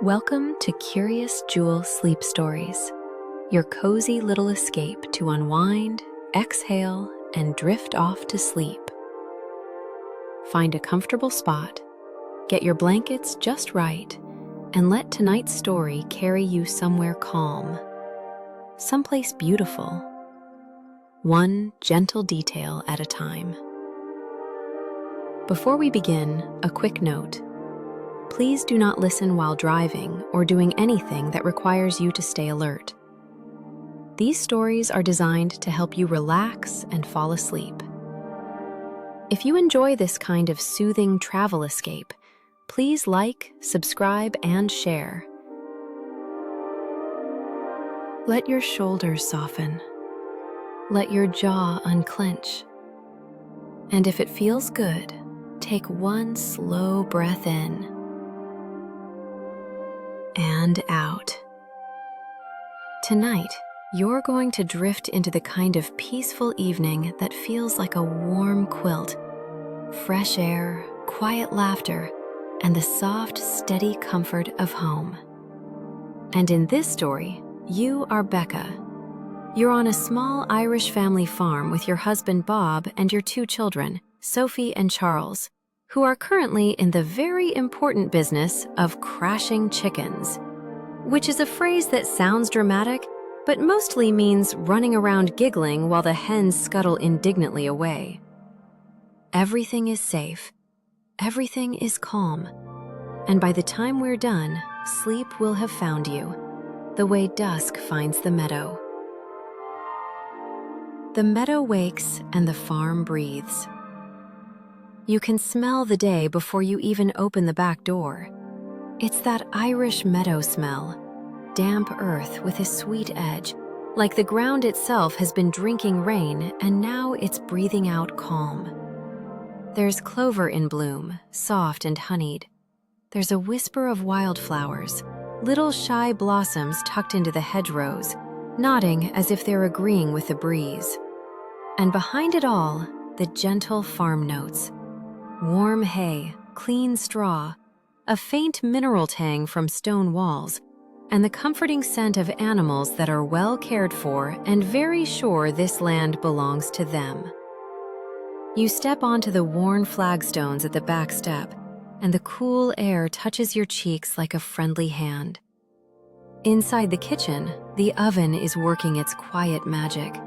Welcome to Curious Jewell Sleep Stories, your cozy little escape to unwind, exhale, and drift off to sleep. Find a comfortable spot, get your blankets just right, and let tonight's story carry you somewhere calm, someplace beautiful, one gentle detail at a time. Before we begin, a quick note. Please do not listen while driving or doing anything that requires you to stay alert. These stories are designed to help you relax and fall asleep. If you enjoy this kind of soothing travel escape, please like, subscribe, and share. Let your shoulders soften. Let your jaw unclench. And if it feels good, take one slow breath in and out. Tonight, you're going to drift into the kind of peaceful evening that feels like a warm quilt. Fresh air, quiet laughter, and the soft, steady comfort of home. And in this story, you are Becca. You're on a small Irish family farm with your husband Bob and your two children, Sophie and Charles, who are currently in the very important business of crashing chickens, which is a phrase that sounds dramatic, but mostly means running around giggling while the hens scuttle indignantly away. Everything is safe, everything is calm, and by the time we're done, sleep will have found you, the way dusk finds the meadow. The meadow wakes and the farm breathes. You can smell the day before you even open the back door. It's that Irish meadow smell, damp earth with a sweet edge, like the ground itself has been drinking rain and now it's breathing out calm. There's clover in bloom, soft and honeyed. There's a whisper of wildflowers, little shy blossoms tucked into the hedgerows, nodding as if they're agreeing with the breeze. And behind it all, the gentle farm notes. Warm hay, clean straw, a faint mineral tang from stone walls, and the comforting scent of animals that are well cared for and very sure this land belongs to them. You step onto the worn flagstones at the back step, and the cool air touches your cheeks like a friendly hand. Inside the kitchen, the oven is working its quiet magic.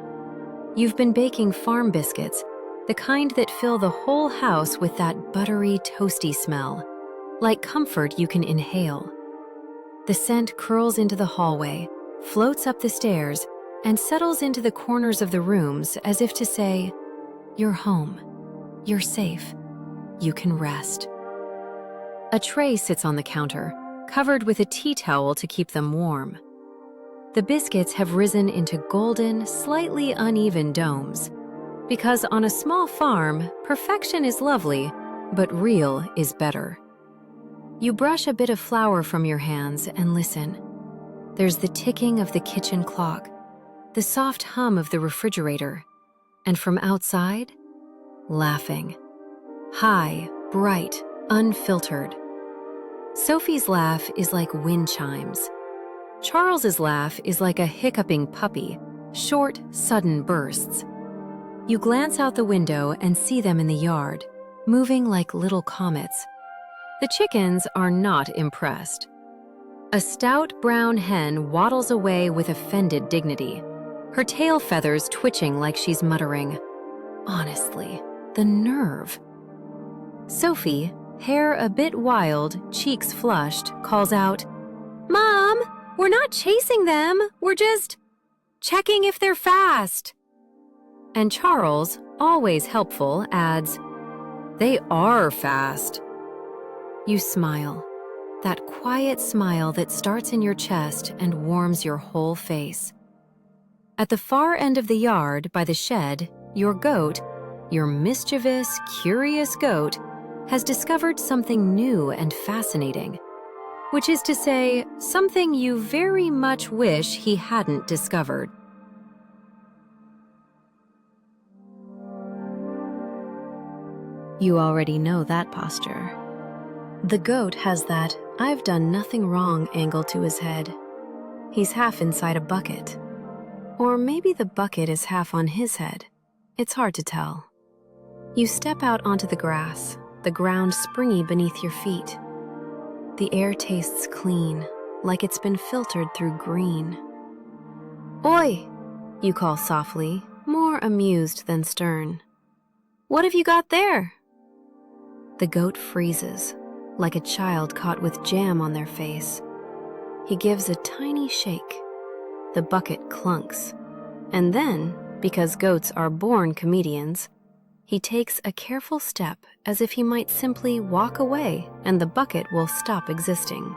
You've been baking farm biscuits, the kind that fill the whole house with that buttery, toasty smell, like comfort you can inhale. The scent curls into the hallway, floats up the stairs, and settles into the corners of the rooms as if to say, "You're home. You're safe. You can rest." A tray sits on the counter, covered with a tea towel to keep them warm. The biscuits have risen into golden, slightly uneven domes. Because on a small farm, perfection is lovely, but real is better. You brush a bit of flour from your hands and listen. There's the ticking of the kitchen clock, the soft hum of the refrigerator, and from outside, laughing. High, bright, unfiltered. Sophie's laugh is like wind chimes. Charles's laugh is like a hiccuping puppy, short, sudden bursts. You glance out the window and see them in the yard, moving like little comets. The chickens are not impressed. A stout brown hen waddles away with offended dignity, her tail feathers twitching like she's muttering, "Honestly, the nerve." Sophie, hair a bit wild, cheeks flushed, calls out, "Mom, we're not chasing them, we're just checking if they're fast." And Charles, always helpful, adds, "They are fast." You smile, that quiet smile that starts in your chest and warms your whole face. At the far end of the yard, by the shed, your goat, your mischievous, curious goat, has discovered something new and fascinating, which is to say, something you very much wish he hadn't discovered. You already know that posture. The goat has that "I've done nothing wrong" angle to his head. He's half inside a bucket. Or maybe the bucket is half on his head. It's hard to tell. You step out onto the grass, the ground springy beneath your feet. The air tastes clean, like it's been filtered through green. "Oi!" you call softly, more amused than stern. "What have you got there?" The goat freezes, like a child caught with jam on their face. He gives a tiny shake. The bucket clunks. And then, because goats are born comedians, he takes a careful step as if he might simply walk away and the bucket will stop existing.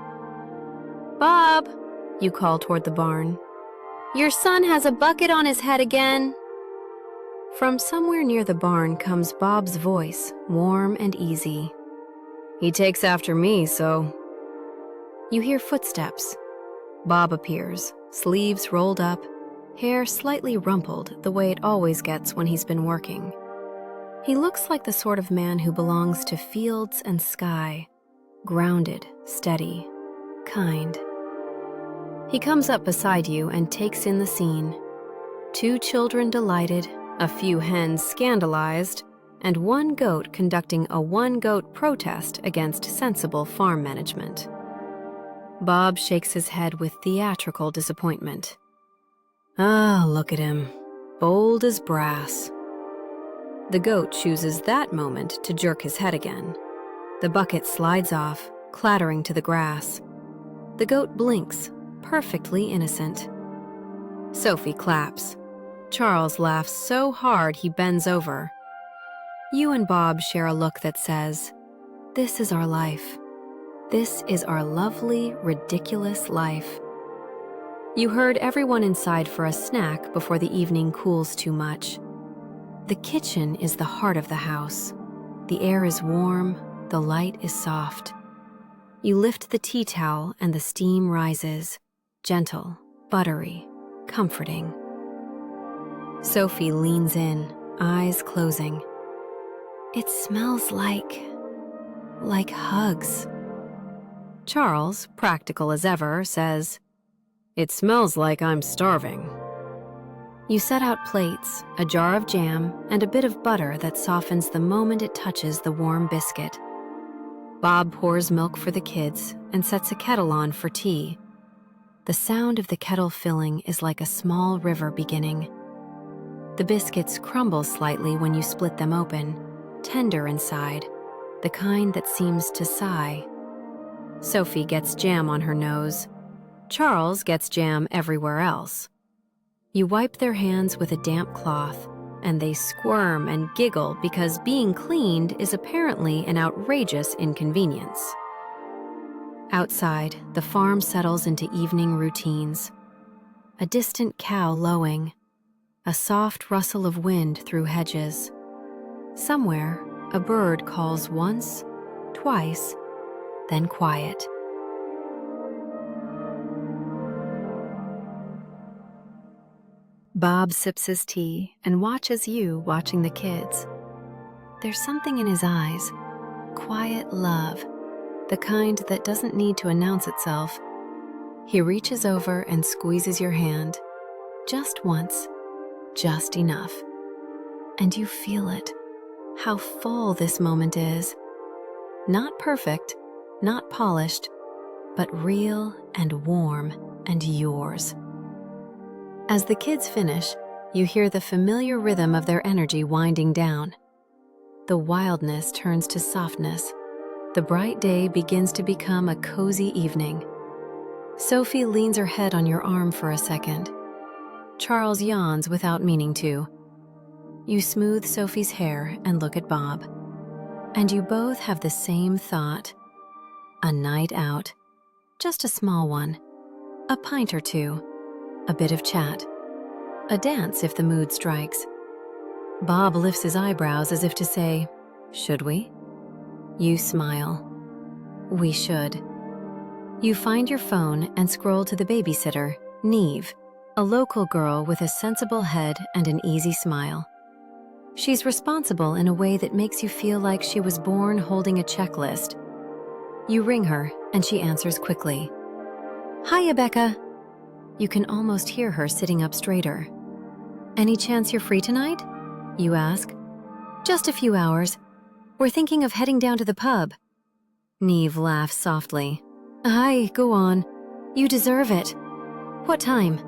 "Bob," you call toward the barn. "Your son has a bucket on his head again." From somewhere near the barn comes Bob's voice, warm and easy. "He takes after me, so..." You hear footsteps. Bob appears, sleeves rolled up, hair slightly rumpled the way it always gets when he's been working. He looks like the sort of man who belongs to fields and sky, grounded, steady, kind. He comes up beside you and takes in the scene. 2 children delighted, a few hens scandalized, and 1 goat conducting a 1-goat protest against sensible farm management. Bob shakes his head with theatrical disappointment. "Ah, look at him, bold as brass." The goat chooses that moment to jerk his head again. The bucket slides off, clattering to the grass. The goat blinks, perfectly innocent. Sophie claps. Charles laughs so hard he bends over. You and Bob share a look that says, "This is our life. This is our lovely, ridiculous life." You herd everyone inside for a snack before the evening cools too much. The kitchen is the heart of the house. The air is warm, the light is soft. You lift the tea towel and the steam rises, gentle, buttery, comforting. Sophie leans in, eyes closing. "It smells like hugs." Charles, practical as ever, says, "It smells like I'm starving." You set out plates, a jar of jam, and a bit of butter that softens the moment it touches the warm biscuit. Bob pours milk for the kids and sets a kettle on for tea. The sound of the kettle filling is like a small river beginning. The biscuits crumble slightly when you split them open, tender inside, the kind that seems to sigh. Sophie gets jam on her nose. Charles gets jam everywhere else. You wipe their hands with a damp cloth, and they squirm and giggle because being cleaned is apparently an outrageous inconvenience. Outside, the farm settles into evening routines. A distant cow lowing, a soft rustle of wind through hedges. Somewhere, a bird calls once, twice, then quiet. Bob sips his tea and watches you watching the kids. There's something in his eyes, quiet love, the kind that doesn't need to announce itself. He reaches over and squeezes your hand, just once, just enough. And you feel it, how full this moment is. Not perfect, not polished, but real and warm and yours. As the kids finish, you hear the familiar rhythm of their energy winding down. The wildness turns to softness. The bright day begins to become a cozy evening. Sophie leans her head on your arm for a second. Charles yawns without meaning to. You smooth Sophie's hair and look at Bob. And you both have the same thought. A night out. Just a small one. A pint or two. A bit of chat. A dance if the mood strikes. Bob lifts his eyebrows as if to say, "Should we?" You smile. "We should." You find your phone and scroll to the babysitter, Neve, a local girl with a sensible head and an easy smile. She's responsible in a way that makes you feel like she was born holding a checklist. You ring her, and she answers quickly. "Hiya, Becca." You can almost hear her sitting up straighter. "Any chance you're free tonight?" you ask. "Just a few hours. We're thinking of heading down to the pub." Neve laughs softly. "Aye, go on. You deserve it. What time?"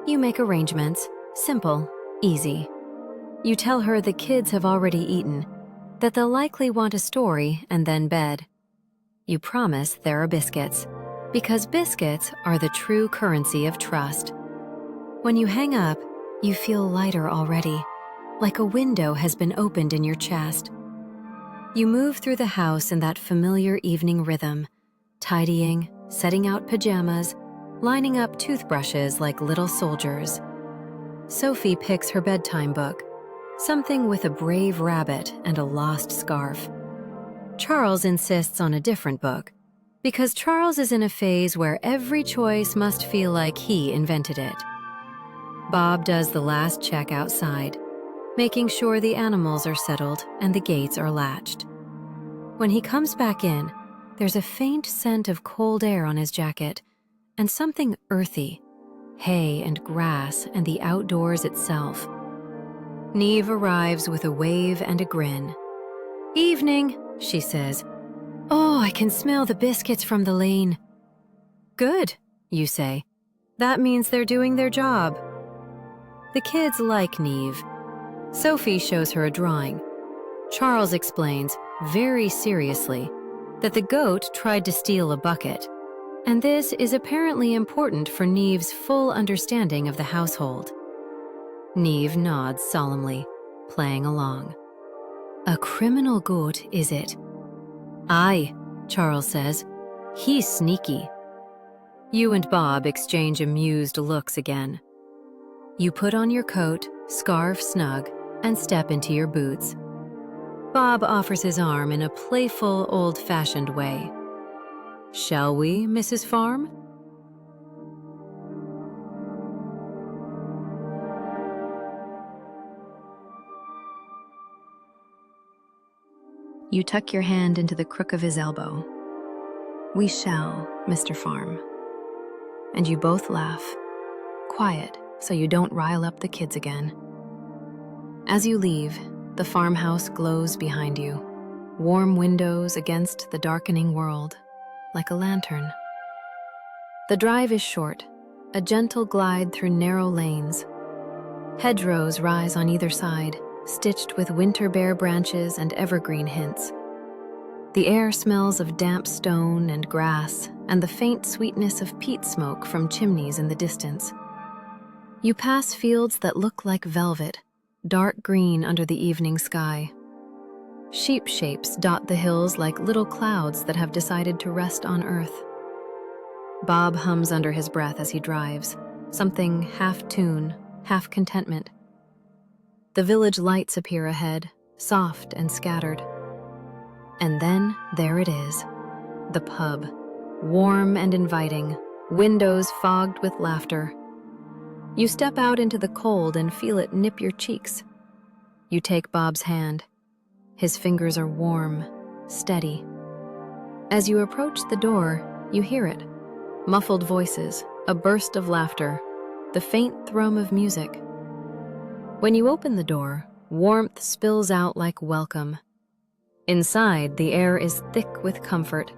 You make arrangements. Simple, easy. You tell her the kids have already eaten, that they'll likely want a story and then bed. You promise there are biscuits, because biscuits are the true currency of trust. When you hang up, you feel lighter already, like a window has been opened in your chest. You move through the house in that familiar evening rhythm, tidying, setting out pajamas, lining up toothbrushes like little soldiers. Sophie picks her bedtime book, something with a brave rabbit and a lost scarf. Charles insists on a different book, because Charles is in a phase where every choice must feel like he invented it. Bob does the last check outside, making sure the animals are settled and the gates are latched. When he comes back in, there's a faint scent of cold air on his jacket and something earthy, hay and grass and the outdoors itself. Neve arrives with a wave and a grin. "Evening," she says. "Oh, I can smell the biscuits from the lane." "Good," you say. "That means they're doing their job." The kids like Neve. Sophie shows her a drawing. Charles explains, very seriously, that the goat tried to steal a bucket, and this is apparently important for Neve's full understanding of the household. Neve nods solemnly, playing along. "A criminal goat, is it?" "Aye," Charles says. "He's sneaky." You and Bob exchange amused looks again. You put on your coat, scarf snug, and step into your boots. Bob offers his arm in a playful, old-fashioned way. "Shall we, Mrs. Farm?" You tuck your hand into the crook of his elbow. "We shall, Mr. Farm." And you both laugh. Quiet, so you don't rile up the kids again. As you leave, the farmhouse glows behind you, warm windows against the darkening world, like a lantern. The drive is short, a gentle glide through narrow lanes. Hedgerows rise on either side, stitched with winter bare branches and evergreen hints. The air smells of damp stone and grass, and the faint sweetness of peat smoke from chimneys in the distance. You pass fields that look like velvet, dark green under the evening sky. Sheep shapes dot the hills like little clouds that have decided to rest on earth. Bob hums under his breath as he drives, something half tune, half contentment. The village lights appear ahead, soft and scattered. And then there it is, the pub, warm and inviting, windows fogged with laughter. You step out into the cold and feel it nip your cheeks. You take Bob's hand. His fingers are warm, steady. As you approach the door, you hear it. Muffled voices, a burst of laughter, the faint thrum of music. When you open the door, warmth spills out like welcome. Inside, the air is thick with comfort.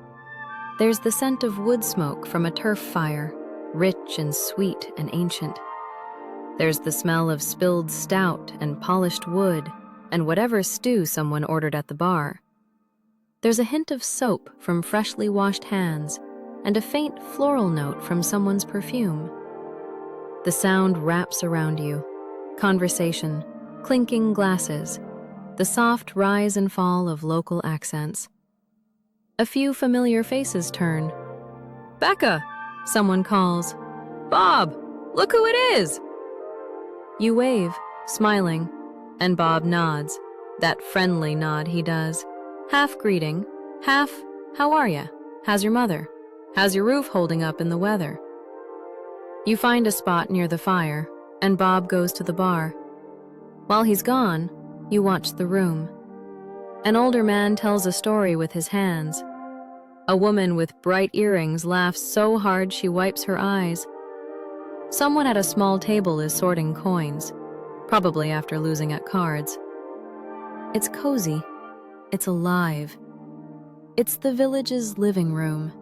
There's the scent of wood smoke from a turf fire, rich and sweet and ancient. There's the smell of spilled stout and polished wood and whatever stew someone ordered at the bar. There's a hint of soap from freshly washed hands and a faint floral note from someone's perfume. The sound wraps around you. Conversation, clinking glasses, the soft rise and fall of local accents. A few familiar faces turn. "Becca!" someone calls. "Bob, look who it is!" You wave, smiling, and Bob nods, that friendly nod he does. Half greeting, half, "How are ya? How's your mother? How's your roof holding up in the weather?" You find a spot near the fire, and Bob goes to the bar. While he's gone, you watch the room. An older man tells a story with his hands. A woman with bright earrings laughs so hard she wipes her eyes. Someone at a small table is sorting coins, probably after losing at cards. It's cozy. It's alive. It's the village's living room.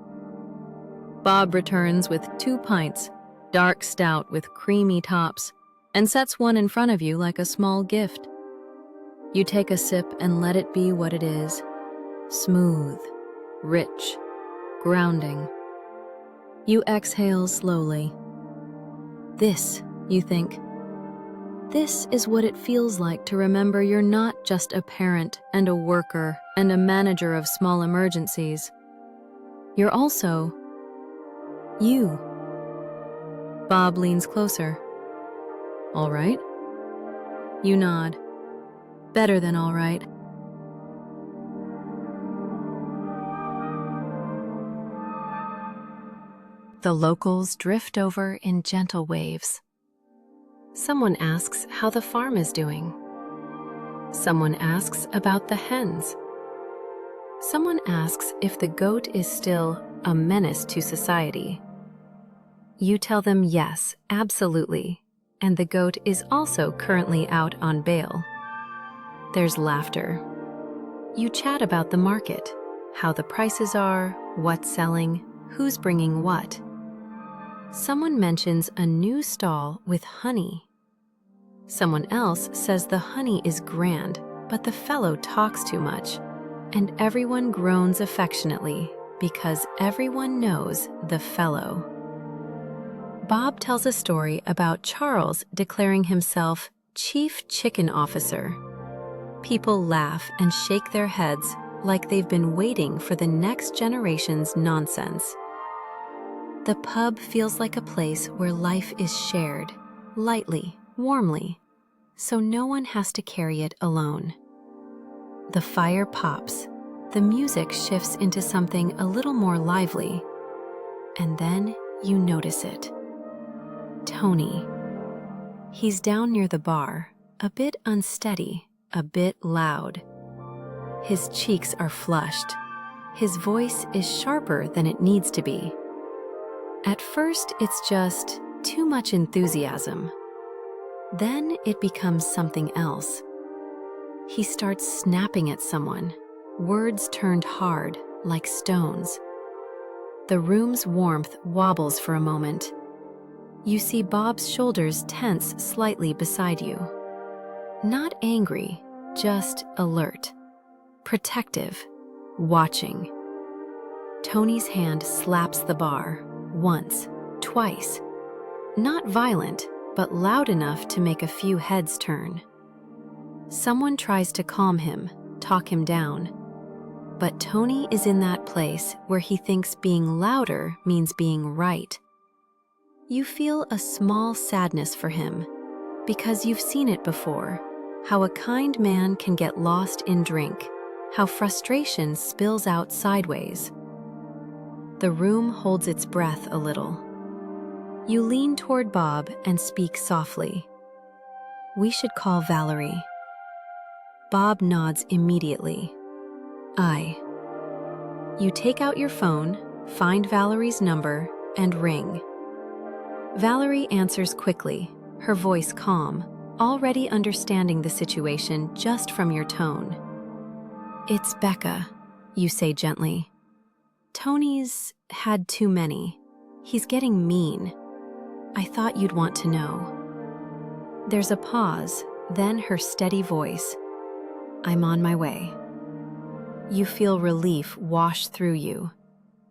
Bob returns with 2 pints, dark stout with creamy tops, and sets one in front of you like a small gift. You take a sip and let it be what it is. Smooth, rich, grounding. You exhale slowly. This, you think. This is what it feels like to remember you're not just a parent and a worker and a manager of small emergencies. You're also you. Bob leans closer. All right? You nod. Better than all right. The locals drift over in gentle waves. Someone asks how the farm is doing. Someone asks about the hens. Someone asks if the goat is still a menace to society. You tell them yes, absolutely, and the goat is also currently out on bail. There's laughter. You chat about the market, how the prices are, what's selling, who's bringing what. Someone mentions a new stall with honey. Someone else says the honey is grand, but the fellow talks too much, and everyone groans affectionately because everyone knows the fellow. Bob tells a story about Charles declaring himself Chief Chicken Officer. People laugh and shake their heads like they've been waiting for the next generation's nonsense. The pub feels like a place where life is shared, lightly, warmly, so no one has to carry it alone. The fire pops, the music shifts into something a little more lively, and then you notice it. Tony. He's down near the bar, a bit unsteady, a bit loud. His cheeks are flushed. His voice is sharper than it needs to be. At first, it's just too much enthusiasm. Then it becomes something else. He starts snapping at someone, words turned hard, like stones. The room's warmth wobbles for a moment. You see Bob's shoulders tense slightly beside you. Not angry, just alert, protective, watching. Tony's hand slaps the bar, once, twice. Not violent, but loud enough to make a few heads turn. Someone tries to calm him, talk him down. But Tony is in that place where he thinks being louder means being right. You feel a small sadness for him, because you've seen it before, how a kind man can get lost in drink, how frustration spills out sideways. The room holds its breath a little. You lean toward Bob and speak softly. We should call Valerie. Bob nods immediately. Aye. You take out your phone, find Valerie's number, and ring. Valerie answers quickly, her voice calm, already understanding the situation just from your tone. It's Becca, you say gently. Tony's had too many. He's getting mean. I thought you'd want to know. There's a pause, then her steady voice. I'm on my way. You feel relief wash through you,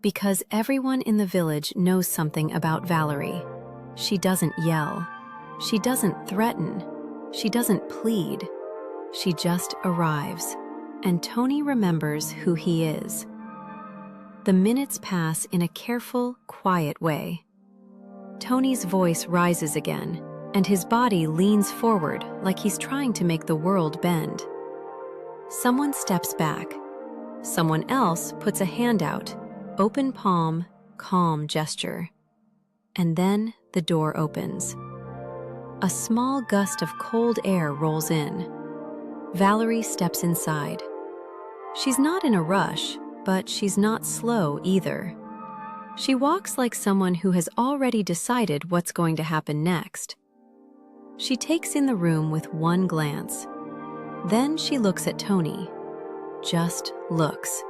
because everyone in the village knows something about Valerie. She doesn't yell. She doesn't threaten. She doesn't plead. She just arrives, and Tony remembers who he is. The minutes pass in a careful, quiet way. Tony's voice rises again, and his body leans forward like he's trying to make the world bend. Someone steps back. Someone else puts a hand out, open palm, calm gesture. And then the door opens. A small gust of cold air rolls in. Valerie steps inside. She's not in a rush, but she's not slow either. She walks like someone who has already decided what's going to happen next. She takes in the room with one glance. Then she looks at Tony. Just looks.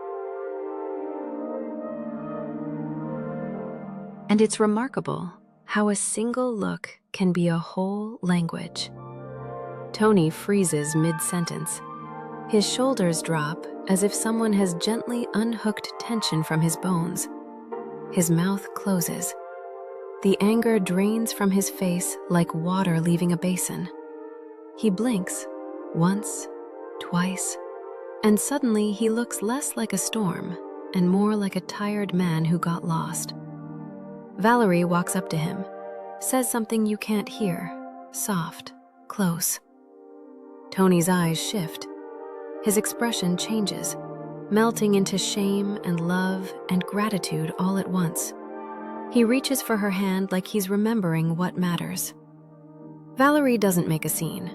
And it's remarkable how a single look can be a whole language. Tony freezes mid-sentence. His shoulders drop as if someone has gently unhooked tension from his bones. His mouth closes. The anger drains from his face like water leaving a basin. He blinks, once, twice, and suddenly he looks less like a storm and more like a tired man who got lost. Valerie walks up to him, says something you can't hear, soft, close. Tony's eyes shift. His expression changes, melting into shame and love and gratitude all at once. He reaches for her hand like he's remembering what matters. Valerie doesn't make a scene.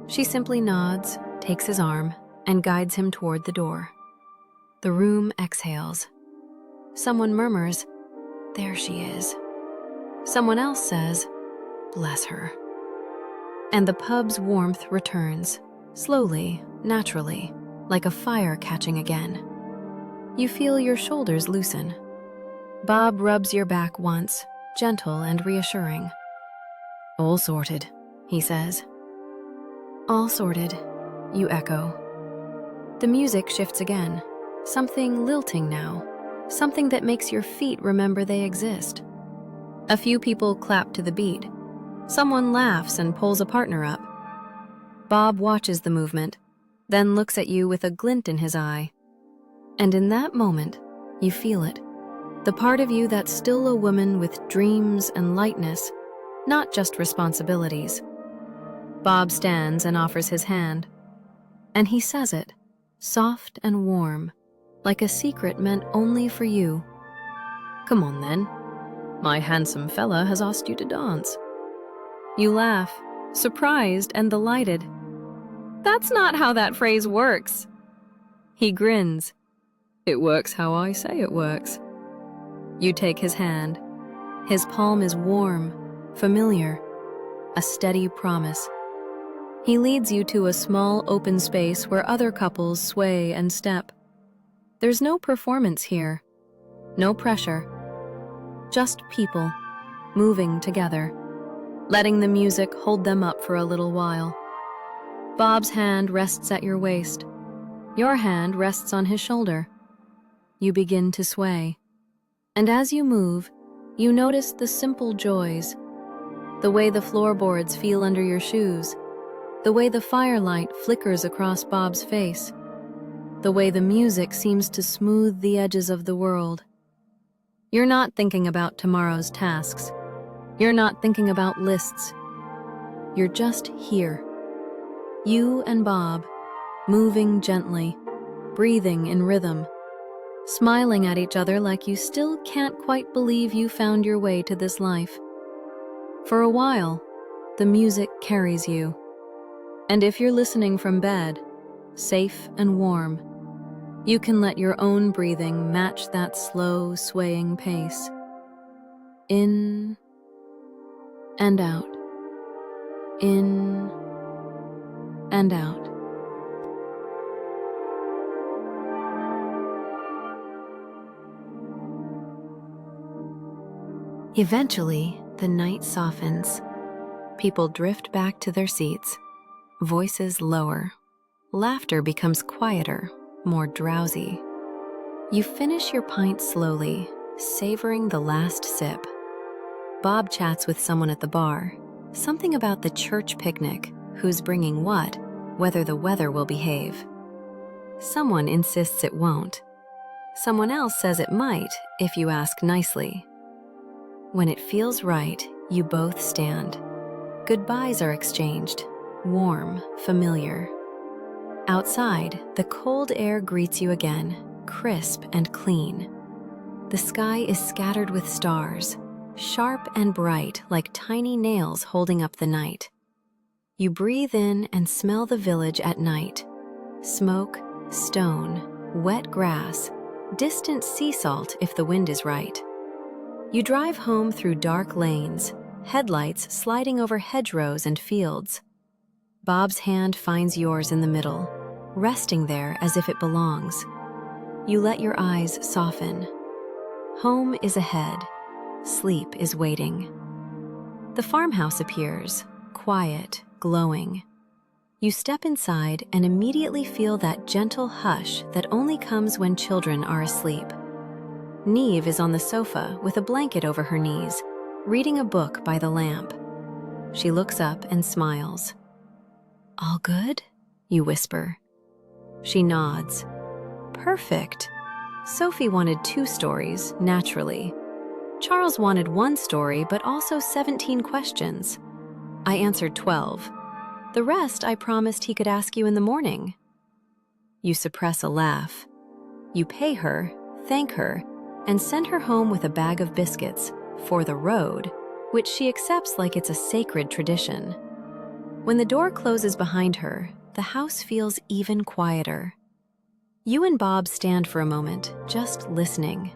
She simply nods, takes his arm, and guides him toward the door. The room exhales. Someone murmurs, "There she is." Someone else says, "Bless her." And the pub's warmth returns, slowly, naturally, like a fire catching again. You feel your shoulders loosen. Bob rubs your back once, gentle and reassuring. "All sorted," he says. "All sorted," you echo. The music shifts again, something lilting now, something that makes your feet remember they exist. A few people clap to the beat. Someone laughs and pulls a partner up. Bob watches the movement, then looks at you with a glint in his eye. And in that moment, you feel it. The part of you that's still a woman with dreams and lightness, not just responsibilities. Bob stands and offers his hand. And he says it, soft and warm, like a secret meant only for you. "Come on then. My handsome fella has asked you to dance." You laugh, surprised and delighted. "That's not how that phrase works." He grins. "It works how I say it works." You take his hand. His palm is warm, familiar, a steady promise. He leads you to a small open space where other couples sway and step. There's no performance here, no pressure, just people moving together, letting the music hold them up for a little while. Bob's hand rests at your waist. Your hand rests on his shoulder. You begin to sway. And as you move, you notice the simple joys, the way the floorboards feel under your shoes, the way the firelight flickers across Bob's face, the way the music seems to smooth the edges of the world. You're not thinking about tomorrow's tasks. You're not thinking about lists. You're just here. You and Bob, moving gently, breathing in rhythm, smiling at each other like you still can't quite believe you found your way to this life. For a while, the music carries you. And if you're listening from bed, safe and warm, you can let your own breathing match that slow, swaying pace. In and out. In and out. Eventually, the night softens. People drift back to their seats, voices lower. Laughter becomes quieter, more drowsy. You finish your pint slowly, savoring the last sip. Bob chats with someone at the bar, something about the church picnic, who's bringing what, whether the weather will behave. Someone insists it won't. Someone else says it might, if you ask nicely. When it feels right, you both stand. Goodbyes are exchanged, warm, familiar. Outside, the cold air greets you again, crisp and clean. The sky is scattered with stars, sharp and bright like tiny nails holding up the night. You breathe in and smell the village at night. Smoke, stone, wet grass, distant sea salt if the wind is right. You drive home through dark lanes, headlights sliding over hedgerows and fields. Bob's hand finds yours in the middle, resting there as if it belongs. You let your eyes soften. Home is ahead. Sleep is waiting. The farmhouse appears, quiet, glowing. You step inside and immediately feel that gentle hush that only comes when children are asleep. Neve is on the sofa with a blanket over her knees, reading a book by the lamp. She looks up and smiles. "All good?" you whisper. She nods. "Perfect." Sophie wanted 2 stories, naturally. Charles wanted 1 story, but also 17 questions. I answered 12. The rest I promised he could ask you in the morning. You suppress a laugh. You pay her, thank her, and send her home with a bag of biscuits for the road, which she accepts like it's a sacred tradition. When the door closes behind her, the house feels even quieter. You and Bob stand for a moment, just listening.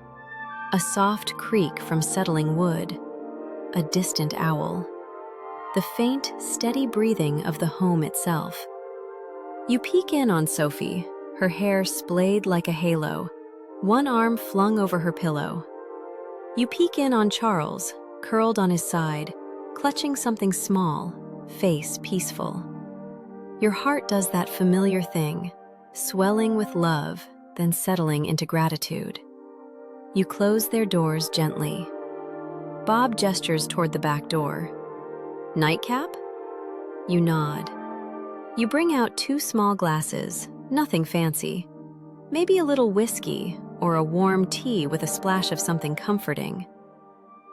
A soft creak from settling wood. A distant owl. The faint, steady breathing of the home itself. You peek in on Sophie, her hair splayed like a halo, one arm flung over her pillow. You peek in on Charles, curled on his side, clutching something small, face peaceful. Your heart does that familiar thing, swelling with love, then settling into gratitude. You close their doors gently. Bob gestures toward the back door. "Nightcap?" You nod. You bring out 2 small glasses, nothing fancy. Maybe a little whiskey or a warm tea with a splash of something comforting.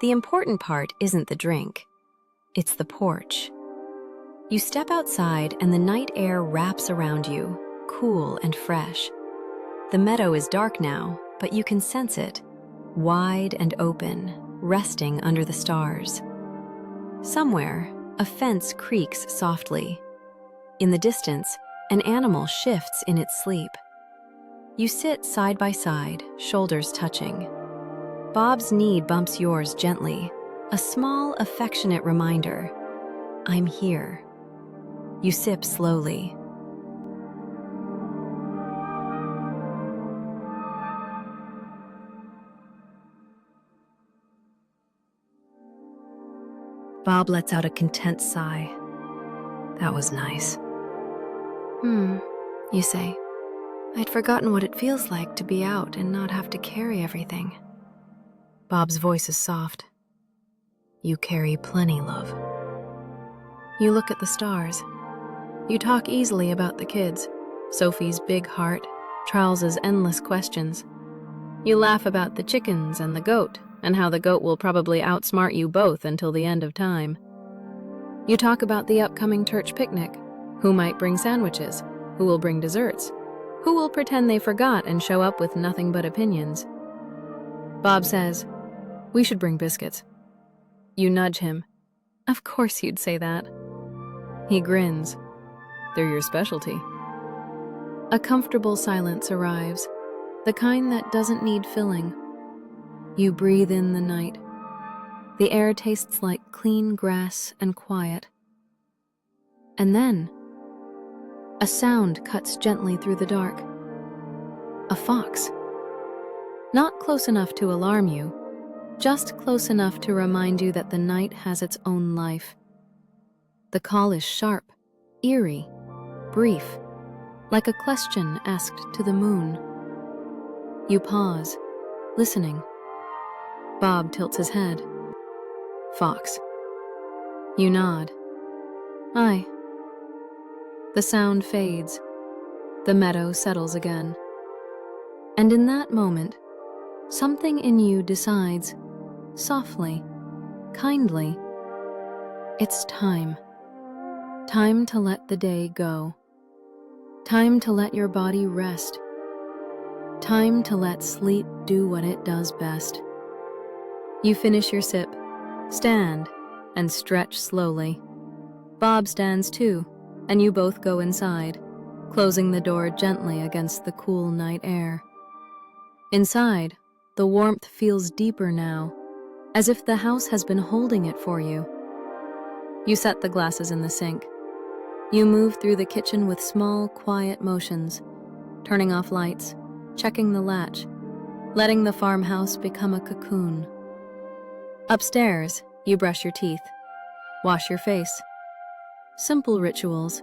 The important part isn't the drink. It's the porch. You step outside and the night air wraps around you, cool and fresh. The meadow is dark now, but you can sense it, wide and open, resting under the stars. Somewhere, a fence creaks softly. In the distance, an animal shifts in its sleep. You sit side by side, shoulders touching. Bob's knee bumps yours gently, a small, affectionate reminder. I'm here. You sip slowly. Bob lets out a content sigh. That was nice. You say. I'd forgotten what it feels like to be out and not have to carry everything. Bob's voice is soft. You carry plenty, love. You look at the stars. You talk easily about the kids, Sophie's big heart, Charles's endless questions. You laugh about the chickens and the goat, and how the goat will probably outsmart you both until the end of time. You talk about the upcoming church picnic, who might bring sandwiches, who will bring desserts, who will pretend they forgot and show up with nothing but opinions. Bob says, "We should bring biscuits." You nudge him. Of course you'd say that. He grins. They're your specialty. A comfortable silence arrives, the kind that doesn't need filling. You breathe in the night. The air tastes like clean grass and quiet. And then, a sound cuts gently through the dark. A fox. Not close enough to alarm you, just close enough to remind you that the night has its own life. The call is sharp, eerie, brief, like a question asked to the moon. You pause, listening. Bob tilts his head. Fox. You nod. Aye. The sound fades. The meadow settles again. And in that moment, something in you decides, softly, kindly, it's time. Time to let the day go. Time to let your body rest. Time to let sleep do what it does best. You finish your sip, stand, and stretch slowly. Bob stands too, and you both go inside, closing the door gently against the cool night air. Inside, the warmth feels deeper now, as if the house has been holding it for you. You set the glasses in the sink. You move through the kitchen with small, quiet motions, turning off lights, checking the latch, letting the farmhouse become a cocoon. Upstairs, you brush your teeth, wash your face. Simple rituals.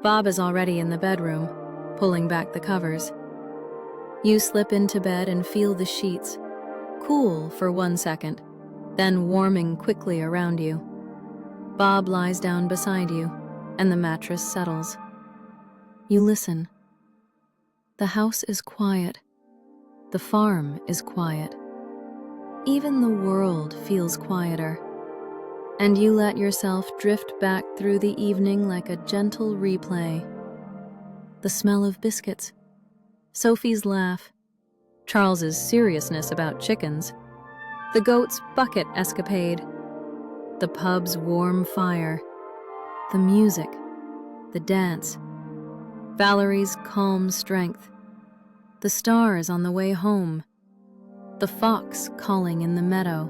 Bob is already in the bedroom, pulling back the covers. You slip into bed and feel the sheets, cool for 1 second, then warming quickly around you. Bob lies down beside you, and the mattress settles. You listen. The house is quiet. The farm is quiet. Even the world feels quieter. And you let yourself drift back through the evening like a gentle replay. The smell of biscuits, Sophie's laugh, Charles's seriousness about chickens, the goat's bucket escapade, the pub's warm fire, the music, the dance, Valerie's calm strength, the stars on the way home, the fox calling in the meadow,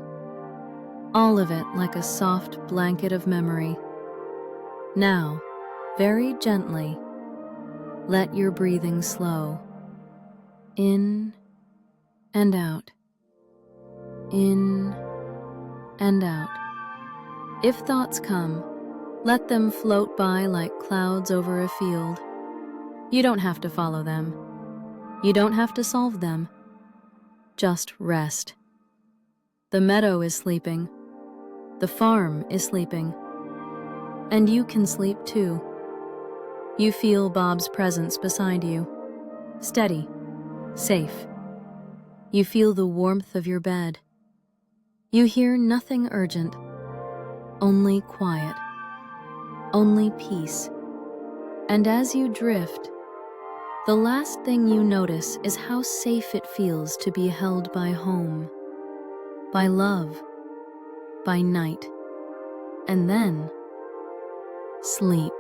all of it like a soft blanket of memory. Now, very gently, let your breathing slow. In and out. In and out. If thoughts come, let them float by like clouds over a field. You don't have to follow them. You don't have to solve them. Just rest. The meadow is sleeping. The farm is sleeping. And you can sleep too. You feel Bob's presence beside you. Steady. Safe. You feel the warmth of your bed. You hear nothing urgent. Only quiet. Only peace. And as you drift, the last thing you notice is how safe it feels to be held by home, by love, by night, and then sleep.